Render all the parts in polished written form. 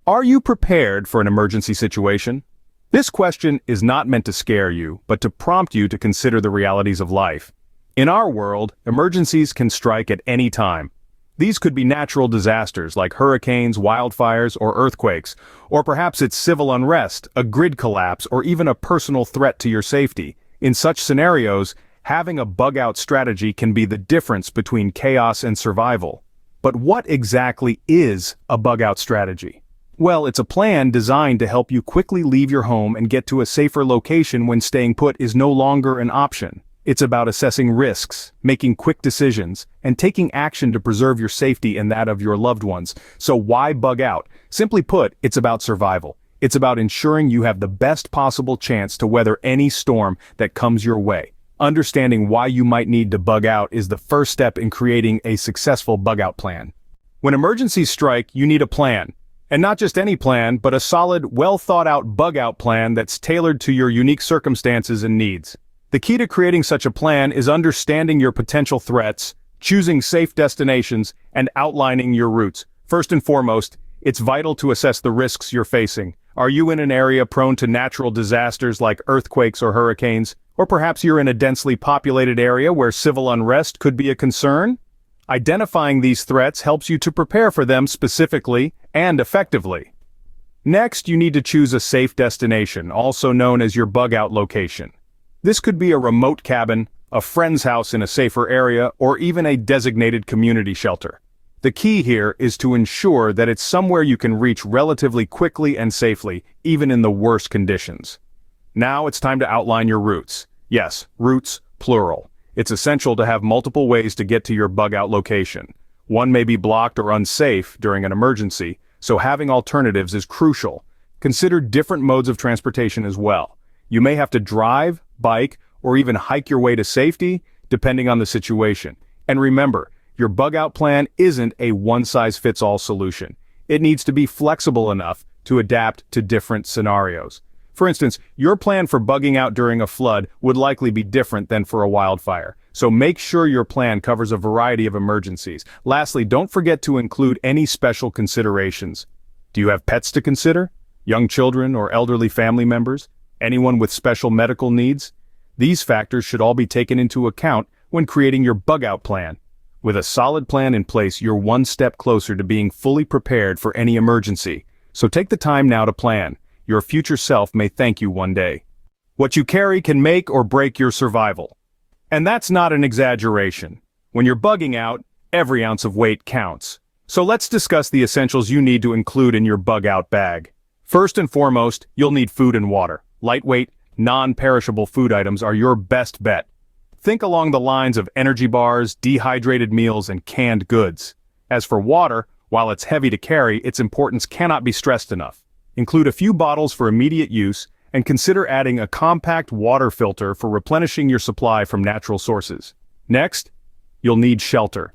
Are you prepared for an emergency situation? This question is not meant to scare you, but to prompt you to consider the realities of life. In our world, emergencies can strike at any time. These could be natural disasters like hurricanes, wildfires, or earthquakes, or perhaps it's civil unrest, a grid collapse, or even a personal threat to your safety. In such scenarios, having a bug-out strategy can be the difference between chaos and survival. But what exactly is a bug-out strategy? Well, it's a plan designed to help you quickly leave your home and get to a safer location when staying put is no longer an option. It's about assessing risks, making quick decisions, and taking action to preserve your safety and that of your loved ones. So why bug out? Simply put, it's about survival. It's about ensuring you have the best possible chance to weather any storm that comes your way. Understanding why you might need to bug out is the first step in creating a successful bug-out plan. When emergencies strike, you need a plan. And not just any plan, but a solid, well-thought-out bug-out plan that's tailored to your unique circumstances and needs. The key to creating such a plan is understanding your potential threats, choosing safe destinations, and outlining your routes. First and foremost, it's vital to assess the risks you're facing. Are you in an area prone to natural disasters like earthquakes or hurricanes? Or perhaps you're in a densely populated area where civil unrest could be a concern? Identifying these threats helps you to prepare for them specifically and effectively. Next, you need to choose a safe destination, also known as your bug-out location. This could be a remote cabin, a friend's house in a safer area, or even a designated community shelter. The key here is to ensure that it's somewhere you can reach relatively quickly and safely, even in the worst conditions. Now it's time to outline your routes. Yes, routes, plural. It's essential to have multiple ways to get to your bug-out location. One may be blocked or unsafe during an emergency, so having alternatives is crucial. Consider different modes of transportation as well. You may have to drive, bike, or even hike your way to safety, depending on the situation. And remember, your bug-out plan isn't a one-size-fits-all solution. It needs to be flexible enough to adapt to different scenarios. For instance, your plan for bugging out during a flood would likely be different than for a wildfire, so make sure your plan covers a variety of emergencies. Lastly, don't forget to include any special considerations. Do you have pets to consider? Young children or elderly family members? Anyone with special medical needs? These factors should all be taken into account when creating your bug-out plan. With a solid plan in place, you're one step closer to being fully prepared for any emergency. So take the time now to plan. Your future self may thank you one day. What you carry can make or break your survival. And that's not an exaggeration. When you're bugging out, every ounce of weight counts. So let's discuss the essentials you need to include in your bug-out bag. First and foremost, you'll need food and water. Lightweight, non-perishable food items are your best bet. Think along the lines of energy bars, dehydrated meals, and canned goods. As for water, while it's heavy to carry, its importance cannot be stressed enough. Include a few bottles for immediate use, and consider adding a compact water filter for replenishing your supply from natural sources. Next, you'll need shelter.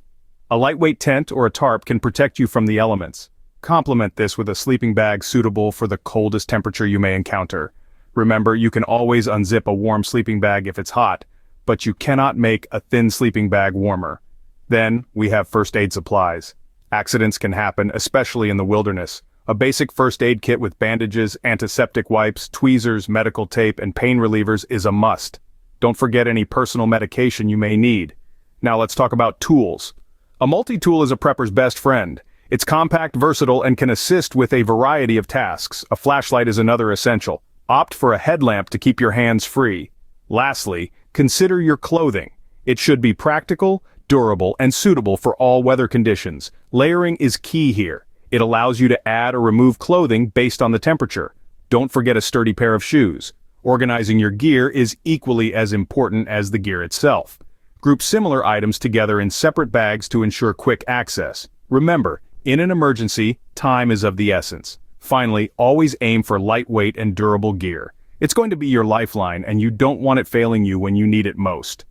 A lightweight tent or a tarp can protect you from the elements. Complement this with a sleeping bag suitable for the coldest temperature you may encounter. Remember, you can always unzip a warm sleeping bag if it's hot, but you cannot make a thin sleeping bag warmer. Then, we have first aid supplies. Accidents can happen, especially in the wilderness. A basic first aid kit with bandages, antiseptic wipes, tweezers, medical tape, and pain relievers is a must. Don't forget any personal medication you may need. Now let's talk about tools. A multi-tool is a prepper's best friend. It's compact, versatile, and can assist with a variety of tasks. A flashlight is another essential. Opt for a headlamp to keep your hands free. Lastly, consider your clothing. It should be practical, durable, and suitable for all weather conditions. Layering is key here. It allows you to add or remove clothing based on the temperature. Don't forget a sturdy pair of shoes. Organizing your gear is equally as important as the gear itself. Group similar items together in separate bags to ensure quick access. Remember, in an emergency, time is of the essence. Finally, always aim for lightweight and durable gear. It's going to be your lifeline, and you don't want it failing you when you need it most.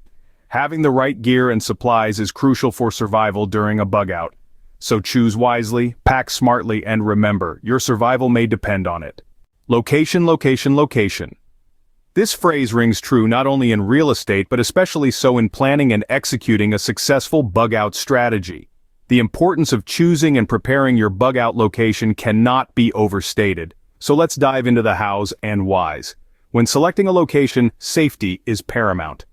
Having the right gear and supplies is crucial for survival during a bug-out. So choose wisely, pack smartly, and remember, your survival may depend on it. Location, location, location. This phrase rings true not only in real estate but especially so in planning and executing a successful bug-out strategy. The importance of choosing and preparing your bug-out location cannot be overstated. So let's dive into the hows and whys. When selecting a location, safety is paramount.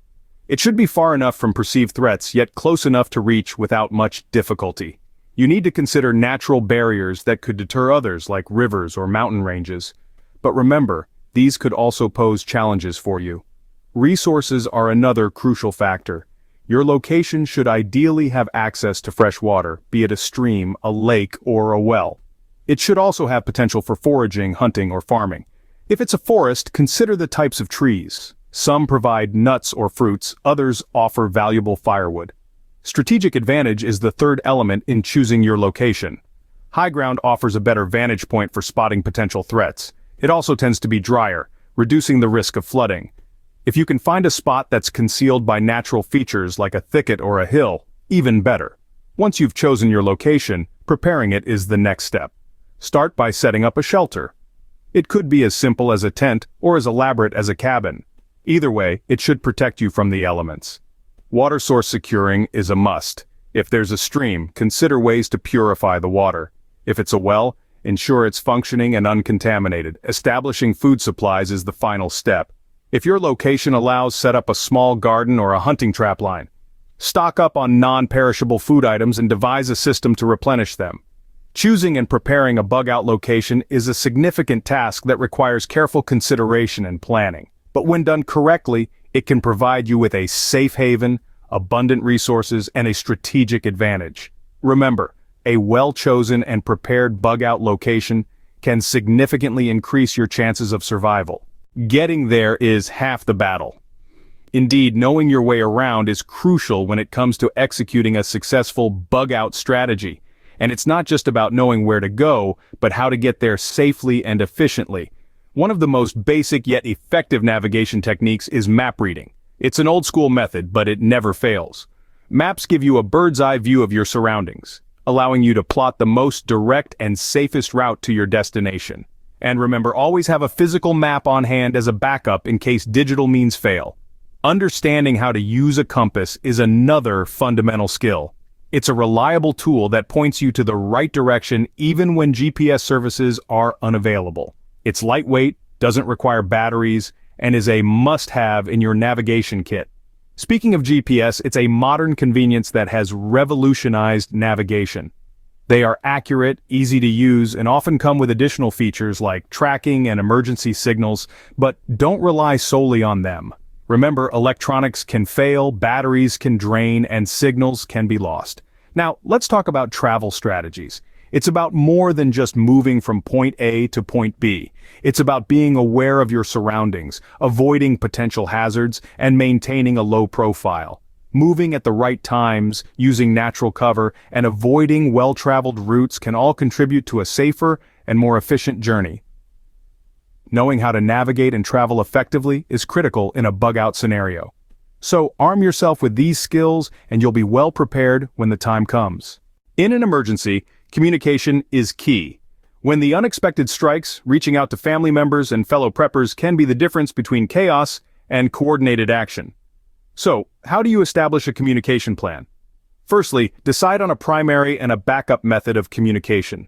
It should be far enough from perceived threats, yet close enough to reach without much difficulty. You need to consider natural barriers that could deter others, like rivers or mountain ranges. But remember, these could also pose challenges for you. Resources are another crucial factor. Your location should ideally have access to fresh water, be it a stream, a lake, or a well. It should also have potential for foraging, hunting, or farming. If it's a forest, consider the types of trees. Some provide nuts or fruits, others offer valuable firewood. Strategic advantage is the third element in choosing your location. High ground offers a better vantage point for spotting potential threats. It also tends to be drier, reducing the risk of flooding. If you can find a spot that's concealed by natural features like a thicket or a hill, even better. Once you've chosen your location, preparing it is the next step. Start by setting up a shelter. It could be as simple as a tent or as elaborate as a cabin. Either way, it should protect you from the elements. Water source securing is a must. If there's a stream, consider ways to purify the water. If it's a well, ensure it's functioning and uncontaminated. Establishing food supplies is the final step. If your location allows, set up a small garden or a hunting trap line. Stock up on non-perishable food items and devise a system to replenish them. Choosing and preparing a bug-out location is a significant task that requires careful consideration and planning. But when done correctly, it can provide you with a safe haven, abundant resources, and a strategic advantage. Remember, a well-chosen and prepared bug-out location can significantly increase your chances of survival. Getting there is half the battle. Indeed, knowing your way around is crucial when it comes to executing a successful bug-out strategy. And it's not just about knowing where to go, but how to get there safely and efficiently. One of the most basic yet effective navigation techniques is map reading. It's an old-school method, but it never fails. Maps give you a bird's-eye view of your surroundings, allowing you to plot the most direct and safest route to your destination. And remember, always have a physical map on hand as a backup in case digital means fail. Understanding how to use a compass is another fundamental skill. It's a reliable tool that points you to the right direction even when GPS services are unavailable. It's lightweight, doesn't require batteries, and is a must-have in your navigation kit. Speaking of GPS, it's a modern convenience that has revolutionized navigation. They are accurate, easy to use, and often come with additional features like tracking and emergency signals, but don't rely solely on them. Remember, electronics can fail, batteries can drain, and signals can be lost. Now, let's talk about travel strategies. It's about more than just moving from point A to point B. It's about being aware of your surroundings, avoiding potential hazards, and maintaining a low profile. Moving at the right times, using natural cover, and avoiding well-traveled routes can all contribute to a safer and more efficient journey. Knowing how to navigate and travel effectively is critical in a bug-out scenario. So arm yourself with these skills and you'll be well prepared when the time comes. In an emergency, communication is key. When the unexpected strikes, reaching out to family members and fellow preppers can be the difference between chaos and coordinated action. So, how do you establish a communication plan? Firstly, decide on a primary and a backup method of communication.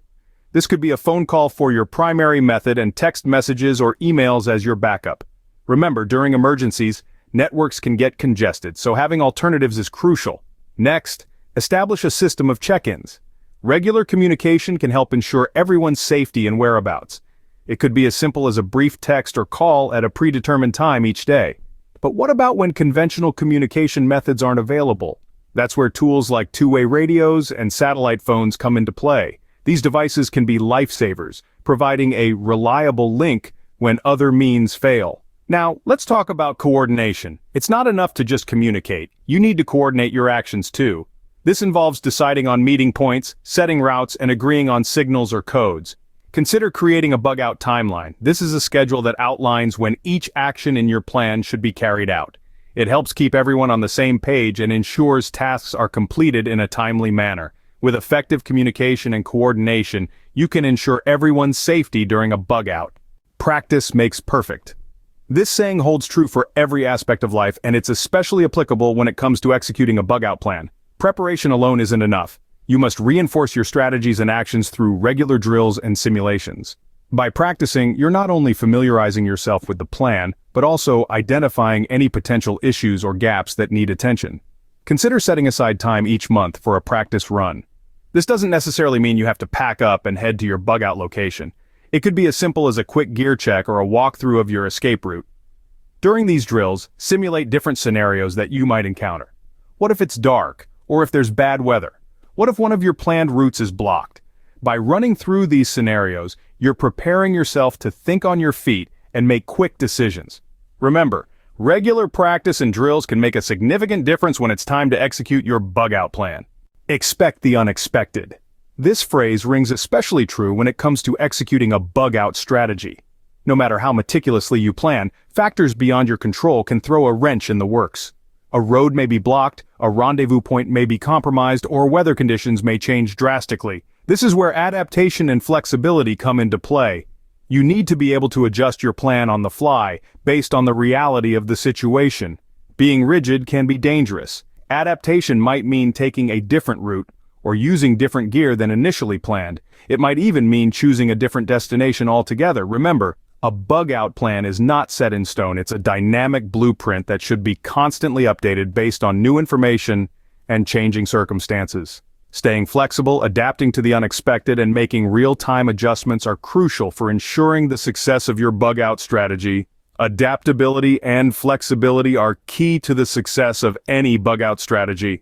This could be a phone call for your primary method and text messages or emails as your backup. Remember, during emergencies, networks can get congested, so having alternatives is crucial. Next, establish a system of check-ins. Regular communication can help ensure everyone's safety and whereabouts. It could be as simple as a brief text or call at a predetermined time each day. But what about when conventional communication methods aren't available? That's where tools like two-way radios and satellite phones come into play. These devices can be lifesavers, providing a reliable link when other means fail. Now, let's talk about coordination. It's not enough to just communicate. You need to coordinate your actions too. This involves deciding on meeting points, setting routes, and agreeing on signals or codes. Consider creating a bug-out timeline. This is a schedule that outlines when each action in your plan should be carried out. It helps keep everyone on the same page and ensures tasks are completed in a timely manner. With effective communication and coordination, you can ensure everyone's safety during a bug-out. Practice makes perfect. This saying holds true for every aspect of life, and it's especially applicable when it comes to executing a bug-out plan. Preparation alone isn't enough. You must reinforce your strategies and actions through regular drills and simulations. By practicing, you're not only familiarizing yourself with the plan, but also identifying any potential issues or gaps that need attention. Consider setting aside time each month for a practice run. This doesn't necessarily mean you have to pack up and head to your bug-out location. It could be as simple as a quick gear check or a walkthrough of your escape route. During these drills, simulate different scenarios that you might encounter. What if it's dark, or if there's bad weather? What if one of your planned routes is blocked? By running through these scenarios, you're preparing yourself to think on your feet and make quick decisions. Remember, regular practice and drills can make a significant difference when it's time to execute your bug-out plan. Expect the unexpected. This phrase rings especially true when it comes to executing a bug-out strategy. No matter how meticulously you plan, factors beyond your control can throw a wrench in the works. A road may be blocked, a rendezvous point may be compromised, or weather conditions may change drastically. This is where adaptation and flexibility come into play. You need to be able to adjust your plan on the fly, based on the reality of the situation. Being rigid can be dangerous. Adaptation might mean taking a different route, or using different gear than initially planned. It might even mean choosing a different destination altogether. Remember, a bug-out plan is not set in stone. It's a dynamic blueprint that should be constantly updated based on new information and changing circumstances. Staying flexible, adapting to the unexpected, and making real-time adjustments are crucial for ensuring the success of your bug-out strategy. Adaptability and flexibility are key to the success of any bug-out strategy.